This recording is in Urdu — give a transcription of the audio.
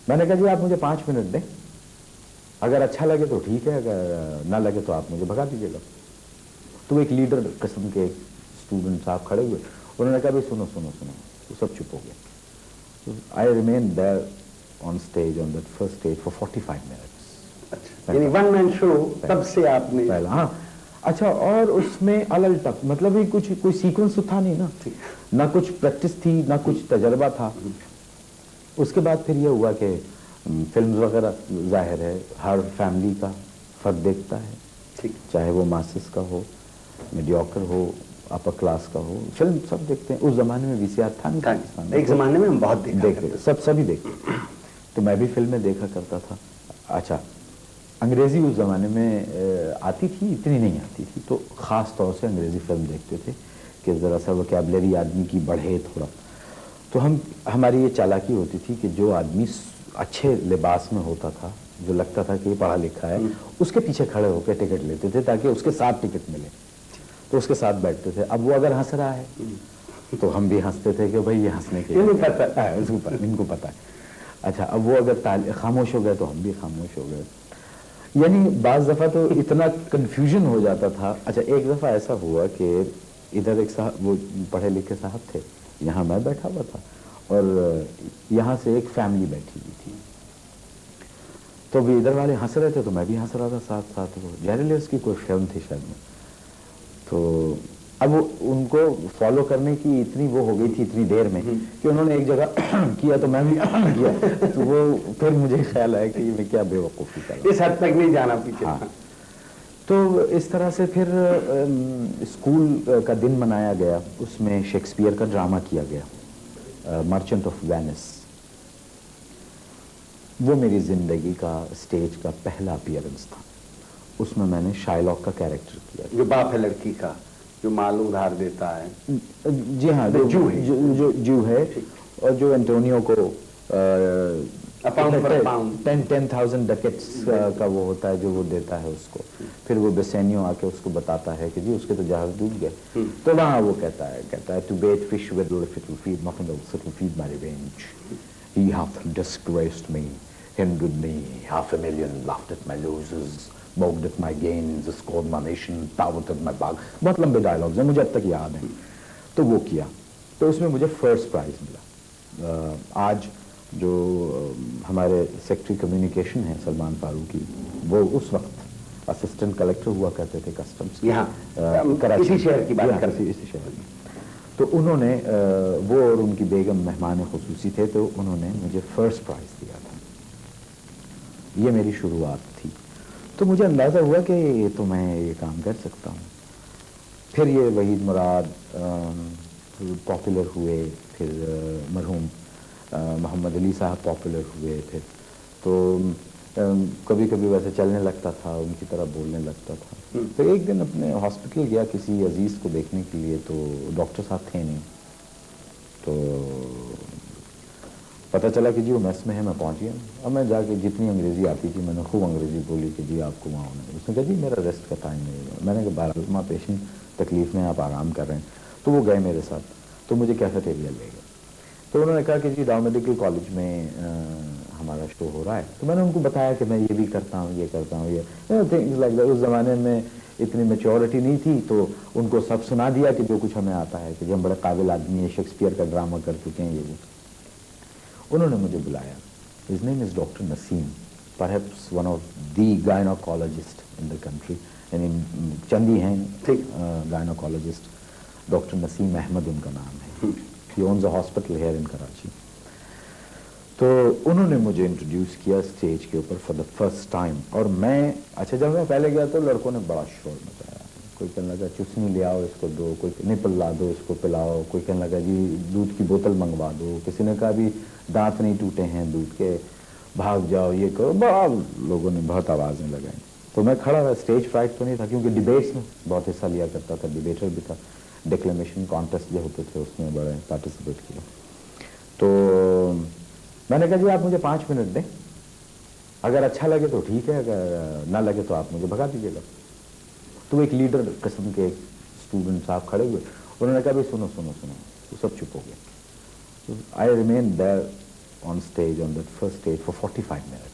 میں نے کہا جی آپ مجھے 5 منٹ دیں, اگر اچھا لگے تو ٹھیک ہے, اگر نہ لگے تو آپ مجھے بھگا دیجیے گا. تو ایک لیڈر قسم کے اسٹوڈنٹ صاحب کھڑے ہوئے, انہوں نے کہا بھائی سنو سنو سنو, وہ سب چپ ہو گئے. I remain there on stage, on that first stage for 45 minutes. یعنی ون مین شو تب سے آپ نے پہلا, ہاں اچھا. اور اس میں الٹک مطلب ہی کچھ کوئی سیکوینس تو تھا نہیں نا, نہ کچھ پریکٹس تھی نہ کچھ تجربہ تھا. اس کے بعد پھر یہ ہوا کہ فلمز وغیرہ ظاہر ہے ہر فیملی کا فرد دیکھتا ہے, چاہے وہ ماسس کا ہو, میڈیوکر ہو, اپر کلاس کا ہو, فلم سب دیکھتے ہیں. اس زمانے میں وی سی آر تھا نہیں پاکستان میں, ایک زمانے میں ہم بہت دیکھتے سبھی دیکھتے. تو میں بھی فلمیں دیکھا کرتا تھا. اچھا انگریزی اس زمانے میں آتی تھی, اتنی نہیں آتی تھی, تو خاص طور سے انگریزی فلم دیکھتے تھے کہ ذرا سا وکیبلری آدمی کی بڑھے تھوڑا. تو ہماری یہ چالاکی ہوتی تھی کہ جو آدمی اچھے لباس میں ہوتا تھا, جو لگتا تھا کہ یہ پڑھا لکھا ہے, اس کے پیچھے کھڑے ہو کے ٹکٹ لیتے تھے تاکہ اس کے ساتھ ٹکٹ ملے. تو اس کے ساتھ بیٹھتے تھے. اب وہ اگر ہنس رہا ہے تو ہم بھی ہنستے تھے کہ بھائی یہ ہنسنے کے ان کو پتا ہے. اچھا اب وہ اگر خاموش ہو گئے تو ہم بھی خاموش ہو گئے. یعنی بعض دفعہ تو اتنا کنفیوژن ہو جاتا تھا. اچھا ایک دفعہ ایسا ہوا کہ ادھر ایک صاحب, وہ پڑھے لکھے صاحب تھے, یہاں میں بیٹھا ہوا تھا, اور یہاں سے ایک فیملی بیٹھی ہوئی تھی. تو بھی ادھر والے ہنس رہے تھے تو میں بھی ہنس رہا تھا ساتھ ساتھ. وہ جیرلیس کی کوئی فلم تھی شاید میں. تو اب ان کو فالو کرنے کی اتنی وہ ہو گئی تھی اتنی دیر میں کہ انہوں نے ایک جگہ کیا تو میں بھی کیا. تو وہ پھر مجھے خیال آیا کہ میں کیا بے وقوفی کر رہا ہوں, اس حد تک نہیں جانا پیچھے. تو اس طرح سے پھر اسکول کا دن منایا گیا. اس میں شیکسپیئر کا ڈرامہ کیا گیا, مرچنٹ آف وینس. وہ میری زندگی کا اسٹیج کا پہلا اپیئرنس تھا. اس میں نے شائلاک کا کیریکٹر کیا, جو باپ ہے لڑکی کا, جو مال ادھار دیتا ہے. جی ہاں, جو ہے, اور جو انٹونیو کو 10,000 ڈکٹس کا وہ ہوتا ہے جو وہ دیتا ہے اس کو. پھر وہ بیسینیو آ کے اس کو بتاتا ہے کہ جی اس کے تو جہاز ڈوب گئے. تو وہاں وہ کہتا ہے to bait fish with if it will feed nothing else it will feed my revenge. He hath disgraced me, hindered me, 500,000 laughed at my losses, mocked at my gains, scorned my nation, towered at my back. بہت لمبے ڈائلاگز ہیں, مجھے اب تک یاد ہیں. تو وہ کیا, تو اس میں مجھے فرسٹ پرائز ملا. آج جو ہمارے سیکٹری کمیونیکیشن ہیں سلمان فاروقی, وہ اس وقت اسسٹنٹ کلیکٹر ہوا کرتے تھے کسٹمز یہاں اسی شہر کی بات کرتے ہیں, اسی شہر میں. تو انہوں نے وہ اور ان کی بیگم مہمان خصوصی تھے, تو انہوں نے مجھے فرسٹ پرائز دیا تھا. یہ میری شروعات تھی. تو مجھے اندازہ ہوا کہ یہ تو میں یہ کام کر سکتا ہوں. پھر یہ وحید مراد پاپولر ہوئے, پھر مرحوم محمد علی صاحب پاپولر ہوئے. پھر تو کبھی کبھی ویسے چلنے لگتا تھا, ان کی طرح بولنے لگتا تھا. پھر ایک دن اپنے ہاسپٹل گیا کسی عزیز کو دیکھنے کے لیے, تو ڈاکٹر صاحب تھے نہیں. تو پتہ چلا کہ جی وہ میس میں ہے. میں پہنچ گیا. اب میں جا کے جتنی انگریزی آتی تھی میں نے خوب انگریزی بولی کہ جی آپ کو وہاں ہونا ہے. اس نے کہا جی میرا ریسٹ کا ٹائم نہیں ہے. میں نے کہا 12 پیشنٹ تکلیف میں آپ آرام کر رہے ہیں. تو وہ گئے میرے ساتھ, تو مجھے کیفیٹیریا لے گئے. تو انہوں نے کہا کہ جی ڈاؤ میڈیکل کالج میں ہمارا شو ہو رہا ہے. تو میں نے ان کو بتایا کہ میں یہ بھی کرتا ہوں, یہ کرتا ہوں, یہ تھنگز لائک دیٹ. اس زمانے میں اتنی میچورٹی نہیں تھی, تو ان کو سب سنا دیا کہ جو کچھ ہمیں آتا ہے, کہ جو ہم بڑے قابل آدمی ہیں, شیکسپیئر کا ڈرامہ کر چکے ہیں. یہ انہوں نے مجھے بلایا. His name is doctor Naseem, perhaps one of the gynaecologist in the country. یعنی چندی ہیں گائنوکالوجسٹ. ڈاکٹر نسیم احمد ان کا نام ہے. He owns a hospital here in Karachi. تو انہوں نے مجھے انٹروڈیوس کیا اسٹیج کے اوپر فار دا فرسٹ ٹائم. اور میں اچھا جب میں پہلے گیا تو لڑکوں نے بڑا شور مچایا. کوئی کہنے لگا چسنی لے آؤ اس کو دو, کوئی نپل لا دو اس کو پلاؤ, کوئی کہنے لگا جی دودھ کی بوتل منگوا دو, کسی نے کہا بھی دانت نہیں ٹوٹے ہیں دودھ کے, بھاگ جاؤ, یہ کرو. بڑا لوگوں نے بہت آوازیں لگائیں. تو میں کھڑا رہا. اسٹیج فرائٹ تو نہیں تھا کیونکہ ڈبیٹس میں بہت حصہ لیا کرتا تھا, ڈبیٹر بھی تھا. ڈکلیمیشن کانٹیسٹ جو ہوتے تھے اس میں بڑے پارٹیسپیٹ کیا. تو میں نے کہا جی آپ مجھے 5 منٹ دیں, اگر اچھا لگے تو ٹھیک ہے, اگر نہ لگے تو آپ مجھے بھگا دیجیے گا. تو ایک لیڈر قسم کے اسٹوڈنٹ صاحب کھڑے ہوئے, انہوں نے کہا بھائی سنو سنو سنو. وہ سب چپ ہو گئے. I remain there on stage, on that first stage for 45 minutes.